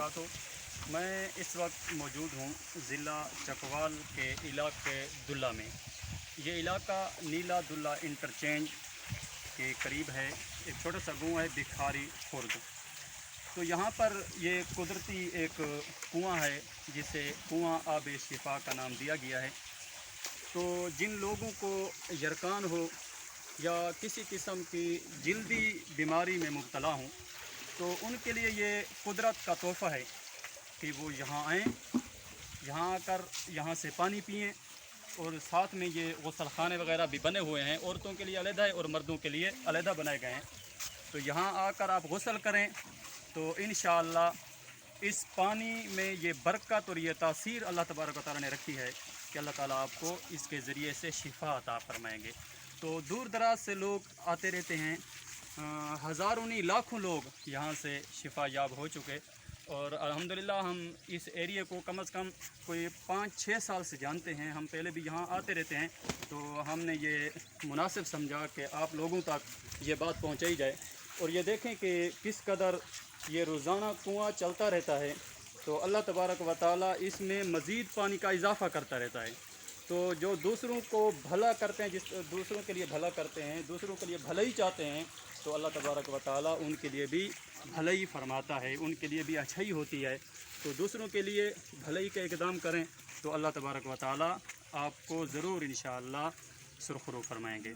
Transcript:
وبرکاتہ۔ میں اس وقت موجود ہوں ضلع چکوال کے علاقے دلہ میں۔ یہ علاقہ نیلا دلہ انٹرچینج کے قریب ہے۔ ایک چھوٹا سا گاؤں ہے بکھاری خورد۔ تو یہاں پر یہ قدرتی ایک کنواں ہے جسے کنواں آب شفا کا نام دیا گیا ہے۔ تو جن لوگوں کو یرقان ہو یا کسی قسم کی جلدی بیماری میں مبتلا ہوں تو ان کے لیے یہ قدرت کا تحفہ ہے کہ وہ یہاں آئیں، یہاں آ کر یہاں سے پانی پئیں، اور ساتھ میں یہ غسل خانے وغیرہ بھی بنے ہوئے ہیں، عورتوں کے لیے علیحدہ ہے اور مردوں کے لیے علیحدہ بنائے گئے ہیں۔ تو یہاں آ کر آپ غسل کریں تو انشاءاللہ اس پانی میں یہ برکت اور یہ تاثیر اللہ تبارک و تعالیٰ نے رکھی ہے کہ اللہ تعالیٰ آپ کو اس کے ذریعے سے شفا عطا فرمائیں گے۔ تو دور دراز سے لوگ آتے رہتے ہیں، ہزاروں نہیں لاکھوں لوگ یہاں سے شفا یاب ہو چکے، اور الحمدللہ ہم اس ایریے کو کم از کم کوئی 5-6 سال سے جانتے ہیں۔ ہم پہلے بھی یہاں آتے رہتے ہیں، تو ہم نے یہ مناسب سمجھا کہ آپ لوگوں تک یہ بات پہنچائی جائے۔ اور یہ دیکھیں کہ کس قدر یہ روزانہ کنواں چلتا رہتا ہے، تو اللہ تبارک و تعالیٰ اس میں مزید پانی کا اضافہ کرتا رہتا ہے۔ تو جو دوسروں کو بھلا کرتے ہیں، دوسروں کے لیے بھلا کرتے ہیں، دوسروں کے لیے بھلائی چاہتے ہیں، تو اللہ تبارک و تعالیٰ ان کے لیے بھی بھلائی فرماتا ہے، ان کے لیے بھی اچھائی ہوتی ہے۔ تو دوسروں کے لیے بھلائی کا اقدام کریں تو اللہ تبارک و تعالیٰ آپ کو ضرور انشاءاللہ سرخرو فرمائیں گے۔